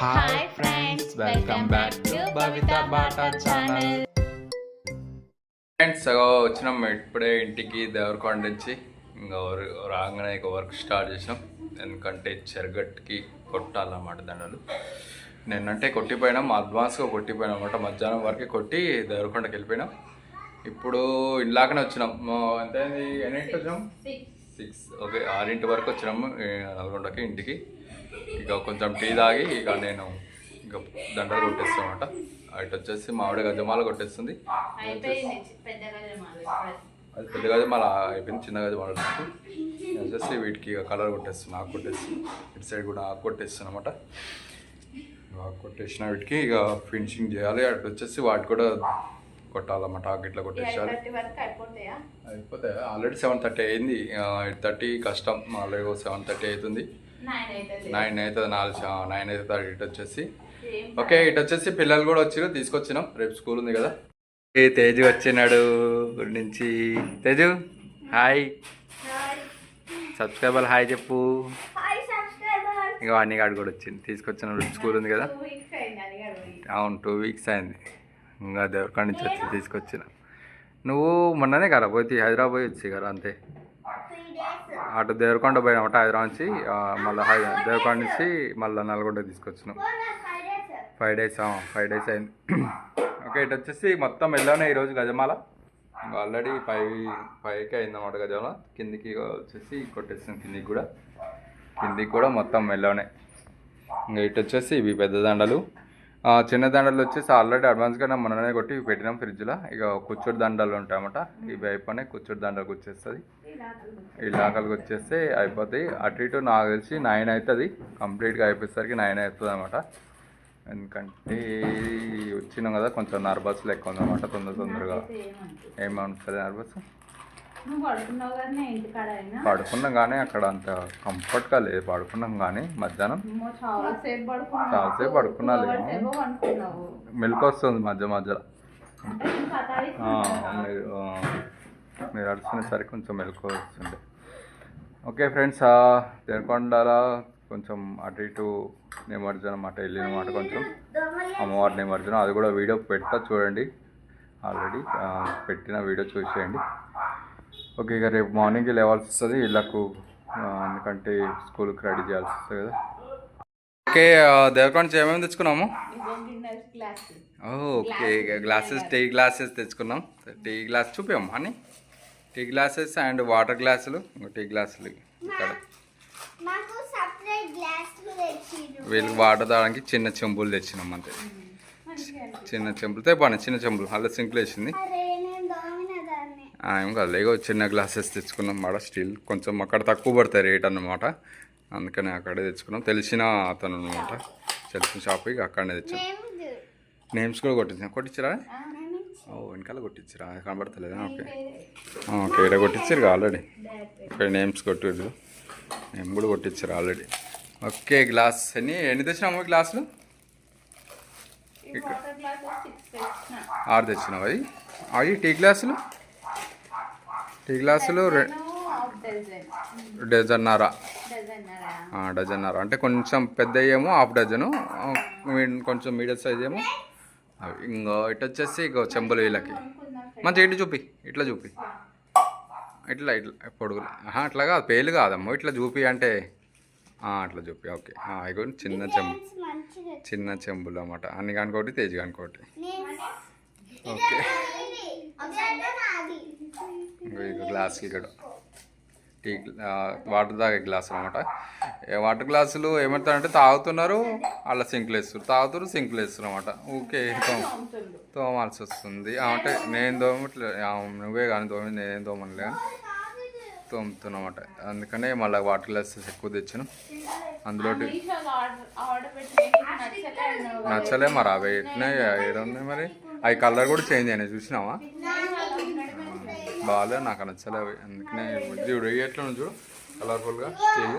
Hi friends, welcome back to Bhavitha Baata channel. Friends వచ్చినాం ఇప్పుడే ఇంటికి దేవరకొండ నుంచి. ఇంకా రాగానే ఇక వర్క్ స్టార్ట్ చేసినాం. ఎందుకంటే చెరగట్టుకి కొట్టాలన్నమాట దండలు. నిన్నంటే కొట్టిపోయినాం, అడ్వాన్స్గా కొట్టిపోయినాం అనమాట. మధ్యాహ్నం వరకే కొట్టి దేవరకొండకి వెళ్ళిపోయినాం. ఇప్పుడు ఇలాగనే వచ్చినాం. అంటే ఎన్నింటికి వచ్చినాం? 6. ఓకే, 6 వరకు వచ్చినాము నల్గొండకి ఇంటికి. ఇక కొంచెం టీ తాగి ఇక నేను ఇక దండలు కొట్టేస్తాను అనమాట. అటు వచ్చేసి మామిడి గజమాల కొట్టేస్తుంది. అది పెద్ద గజమాల అయిపోయింది, చిన్న గజమాల వచ్చేసి వీటికి ఇక కలర్ కొట్టేస్తుంది, ఆకు కొట్టేస్తుంది. ఇటు సైడ్ కూడా ఆకు కొట్టేస్తుంది అనమాట. ఆకు కొట్టేసిన వీటికి ఇక ఫినిషింగ్ చేయాలి. అటు వచ్చేసి వాటి కూడా కొట్టాలన్నమాట. ఆకు ఇట్లా కొట్టేసాలి. అయిపోతాయి. ఆల్రెడీ 7:30 అయింది. 8:30 కష్టం, ఆల్రెడీ 7:30 అవుతుంది. 9 అవుతుంది, 9 అవుతుంది. ఇటు వచ్చేసి ఓకే, ఇటు వచ్చేసి పిల్లలు కూడా వచ్చారు, తీసుకొచ్చినాం. రేపు స్కూల్ ఉంది కదా. ఏ తేజు వచ్చినాడు నుంచి. తేజు హాయ్, సబ్స్క్రైబర్ హాయ్ చెప్పు. ఇక అన్నిగాడు కూడా వచ్చింది, తీసుకొచ్చిన. రేపు స్కూల్ ఉంది కదా. అవును, 2 వీక్స్ అయింది. ఇంకా దేవరకొండ నుంచి వచ్చి తీసుకొచ్చిన. నువ్వు మొన్ననే కదా పోయి హైదరాబాద్ పోయి వచ్చి కదా అంతే. అటు దేవరకొండ పోయినామట, హైదరాబాద్ నుంచి. మళ్ళీ దేవరకొండ నుంచి మళ్ళీ నల్గొండ తీసుకొచ్చినాం. 5 డేస్ అయింది. ఓకే, ఇటు వచ్చేసి మొత్తం వెళ్ళానే ఈరోజు గజమాల. ఆల్రెడీ 5కి అయిందన్నమాట గజమాల. కిందికి వచ్చేసి కొట్టేస్తాం, కిందికి కూడా మొత్తం వెళ్ళానే. ఇంకా ఇటు వచ్చేసి ఇవి పెద్ద దండలు. చిన్న దండలు వచ్చేసి ఆల్రెడీ అడ్వాన్స్గా మననే కొట్టి పెట్టినాం ఫ్రిడ్జ్లో. ఇక కూర్చోటి దండలు ఉంటాయన్నమాట. ఇవి అయిపోయినాయి, కూర్చోటి దండలకు వచ్చేస్తుంది. ఈ లాకలకు వచ్చేస్తే అయిపోతాయి. అటు ఇటు నాకు తెలిసి 9 అవుతుంది, కంప్లీట్గా అయిపోయేసరికి 9 అవుతుంది అనమాట. ఎందుకంటే వచ్చినాం కదా, కొంచెం నర్వస్ లెక్క ఉందన్నమాట. తొందరగా ఏమవుతుంది నర్వస్. పడుకున్నాం కానీ అక్కడ అంత కంఫర్ట్గా లేదు. పడుకున్నాం కానీ మధ్యాహ్నం చాలాసేపు పడుకున్నాను. మెలకు వస్తుంది మధ్యలో. మీరు అడుచుకునేసరికి కొంచెం మెలకు వస్తుంది. ఓకే ఫ్రెండ్స్, దేవరకొండలో కొంచెం అటు ఇటు నిమజ్జనం అటు వెళ్ళినమాట. కొంచెం అమ్మవారి నిమజ్జనం, అది కూడా వీడియో పెడతా చూడండి. ఆల్రెడీ పెట్టిన వీడియో చూసేయండి. ఓకే, ఇక రేపు మార్నింగ్కి లేవాల్సి వస్తుంది ఇళ్ళకు, ఎందుకంటే స్కూల్కి రెడీ చేయాల్సి వస్తుంది కదా. ఓకే, దేవరకొండ నుంచి ఏమేమి తెచ్చుకున్నాము? ఓకే, గ్లాసెస్, టీ గ్లాసెస్ తెచ్చుకున్నాం. టీ గ్లాస్ చూపాము అని, టీ గ్లాసెస్ అండ్ వాటర్ గ్లాసులు. టీ గ్లాసులు ఇక్కడ వీళ్ళకి వాటర్ తాగడానికి చిన్న చెంబులు తెచ్చినాం అంతే. చిన్న చెంబులు తెప్పండి, చిన్న చెంబులు. అలా సింక్లు వేసింది ఏం కాదు. లేగో చిన్న గ్లాసెస్ తెచ్చుకున్నాం మాట. స్టీల్ కొంచెం అక్కడ తక్కువ పడతాయి రేట్ అన్నమాట. అందుకని అక్కడే తెచ్చుకున్నాం. తెలిసిన అతను అనమాట, తెలిసిన షాప్కి అక్కడనే తెచ్చాం. నేమ్స్ కూడా కొట్టించారా? ఓ, వెనకాల కొట్టించారా? కనబడతలేదా? ఓకే ఓకే, ఇక్కడ కొట్టించారు ఆల్రెడీ. ఇక్కడ నేమ్స్ కొట్టారు, నేమ్ కూడా కొట్టించారు ఆల్రెడీ. ఓకే, గ్లాస్ ఎన్ని తెచ్చినాము గ్లాసులు? 6 తెచ్చినావు. అవి టీ గ్లాసులు డజన్నర అంటే కొంచెం పెద్ద ఏమో హాఫ్ డజను, కొంచెం మీడియం సైజ్ ఏమో అవి. ఇంకో ఇటు వచ్చేసి ఇంకో చెంబులు వీళ్ళకి. మంచిగా ఇటు చూపి, ఇట్లా చూపి, ఇట్లా పొడుగులు. అట్లా కాదు, పేలు కాదమ్మో, ఇట్లా చూపి అంటే అట్లా చూపి. ఓకే, ఇగో చిన్న చెంబులు అన్నమాట. అన్ని కానుకోటి, తేజ్ కానుకోటి. ఓకే, ఇంకో గ్లాసులు ఇక్కడ టీ వాటర్ తాగే గ్లాసులు అనమాట. వాటర్ గ్లాసులు ఏమవుతారంటే తాగుతున్నారు, అలా సింకులు వేస్తారు, తాగుతారు, సింకులు వేస్తారు అనమాట. ఓకే, తోమాల్సి వస్తుంది. అంటే నేను తోమట్లే, నువ్వే కానీ తోమి, నేనేం తోమలే కానీ తోముతున్నమాట. అందుకనే మళ్ళీ వాటర్ గ్లాసెస్ ఎక్కువ తెచ్చాను. అందులో నచ్చలే మరి, అవి ఎట్టినాయి ఏడున్నాయి మరి. అవి కలర్ కూడా చేంజ్ అయినాయి, చూసినావా? బాగాలే, నాకు నచ్చలే అవి. అందుకనే చూడు ఎట్లా చూడు, కలర్ఫుల్గా స్టీల్.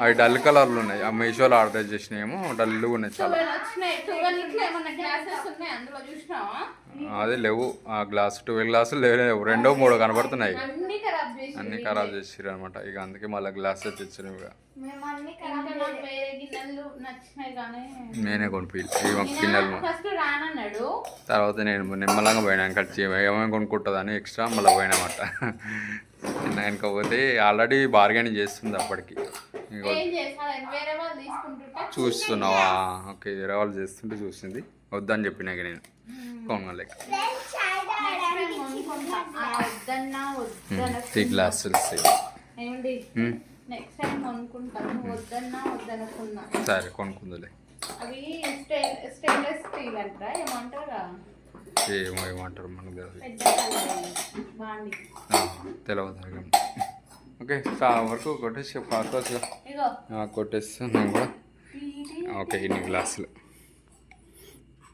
అవి డల్ కలర్లు ఉన్నాయి. ఆ మీషోలో ఆర్డర్ చేసినాయేమో డల్గా ఉన్నాయి చాలా. అదే లేవు ఆ గ్లాస్ 12 గ్లాసులు లేవు, 2-3 కనబడుతున్నాయి. అన్ని ఖరాబ్ చేసిరు అనమాట. ఇక అందుకే మళ్ళీ గ్లాస్ తెచ్చినాం. ఇక నేనే కొనిపి గిన్నెలు. తర్వాత నేను నిమ్మలంగా పోయినా ఖర్చు ఏమేమి కొనుక్కుంటుందని ఎక్స్ట్రా మళ్ళీ పోయినామాట. వెనక పోతే ఆల్రెడీ బార్గెనింగ్ చేస్తుంది అప్పటికి. చూస్తున్నావా? ఓకే, వేరే వాళ్ళు చేస్తుంటే చూసింది, వద్దని చెప్పినాక నేను కొనలేక. 3 గ్లాసులు సరే కొనుక్కుందులే. ఏమో ఏమంటారు మనకు తెలియదు. ఓకే, వరకు కొట్టేసి ఫాస్ట్ కొట్టేస్తాను నేను కూడా. ఓకే, ఇన్ని గ్లాసులు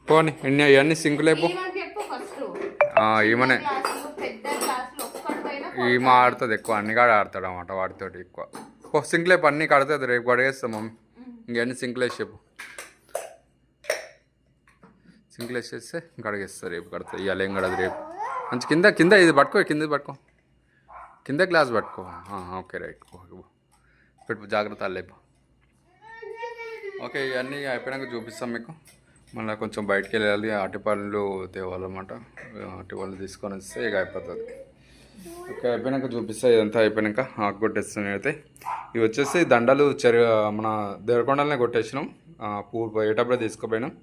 పోనీ. ఇవన్నీ సింకులేపు ఈమెనే ఈమె ఆడుతుంది ఎక్కువ, అన్ని కాడ ఆడతాడు అన్నమాట వాటితోటి ఎక్కువ. సింకులేపు అన్నీ కడుతుంది, రేపు కడిగేస్తాం మమ్మీ. ఇంకన్నీ సింకులు వేసి చెప్పు, సింకులు వేసేస్తే కడిగేస్తారు, రేపు కడతాయి. ఇవాళ ఏం కడదు రేపు. మంచి కింద ఇది పట్టుకో, కింద గ్లాస్ పట్టుకో. ఓకే రైట్, పెట్టు జాగ్రత్త లేపు. ఓకే, ఇవన్నీ అయిపోయినాక చూపిస్తాం మీకు. మళ్ళీ కొంచెం బయటికి వెళ్ళాలి, అరటిపళ్ళు తేవాలన్నమాట. అరటిపళ్ళు తీసుకొని వస్తే ఇక అయిపోతుంది. ఓకే, అయిపోయినాక చూపిస్తా. ఇదంతా అయిపోయినాక ఆకు కొట్టేస్తున్నాయి. అయితే ఇవి వచ్చేసి దండలు మన దేవరకొండలనే కొట్టేసినాం. పువ్వు పోయేటప్పుడే తీసుకుపోయినాం,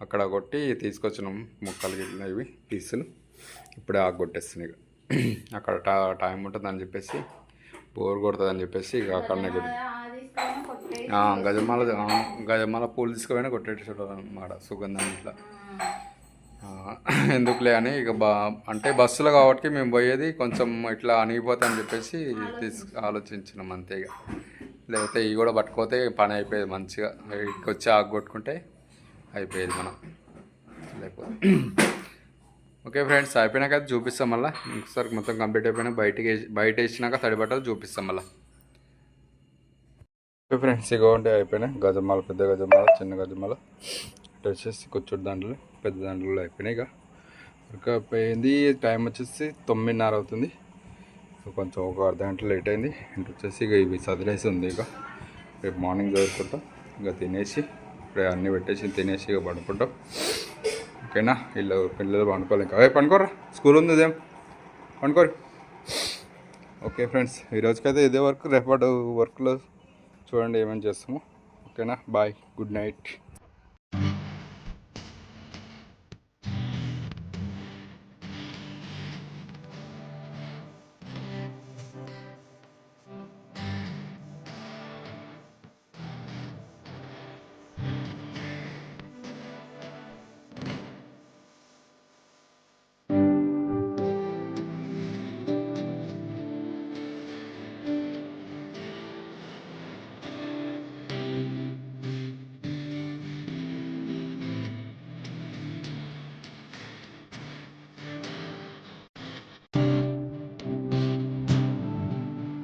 అక్కడ కొట్టి తీసుకొచ్చినాం ముక్కలు గిట్ల ఇవి పీసులు. ఇప్పుడే ఆకు కొట్టేస్తున్నాయి. అక్కడ టైం ఉంటుందని చెప్పేసి, బోర్ కొడుతుందని చెప్పేసి ఇక అక్కడనే కొట్టి గజమాల పూలు తీసుకుపోయినా కొట్టేసాడు అన్నమాట, సుగంధం ఇట్లా. ఎందుకులే అని ఇక అంటే బస్సులో కాబట్టి మేము పోయేది కొంచెం ఇట్లా అణిగిపోతా అని చెప్పేసి ఆలోచించినాం అంతే. ఇక లేకపోతే ఇవి కూడా పట్టుకోతే పని అయిపోయేది మంచిగా. ఇక్కడికి వచ్చి ఆకు కొట్టుకుంటే అయిపోయేది మనం. లేకపోతే ఓకే ఫ్రెండ్స్, అయిపోయినాక చూపిస్తాం మళ్ళీ. ఇంకోసారి మొత్తం కంప్లీట్ అయిపోయినా బయట వేసినాక తడి బట్టలు చూపిస్తాం మళ్ళీ. ఓకే ఫ్రెండ్స్, ఇగోండి అయిపోయినాయి. గజమాల, పెద్ద గజమాల, చిన్న గజమాల ఇటు వచ్చేసి కూర్చోటి దాంట్లో, పెద్ద దాంట్లో అయిపోయినాయి. ఇక అయిపోయింది. టైం వచ్చేసి 9:30 అవుతుంది. కొంచెం ఒక అర్ధగంట లేట్ అయింది. ఇటు వచ్చేసి ఇక ఇవి సదిలేసి ఉంది. ఇక రేపు మార్నింగ్ చదువుకుంటాం. ఇక తినేసి ఇప్పుడే అన్నీ పెట్టేసి తినేసి ఇక పడుకుంటాం. ఓకేనా? పిల్లలు పండుకోవాలి. ఇంకా పండుకోరా, స్కూల్ ఉంది ఉదయం, పండుకోరు. ఓకే ఫ్రెండ్స్, ఈరోజుకైతే ఇదే వర్క్. రేపటి వర్క్లో చూడండి ఏమేమి చేస్తాము. ఓకేనా? Bye, good night.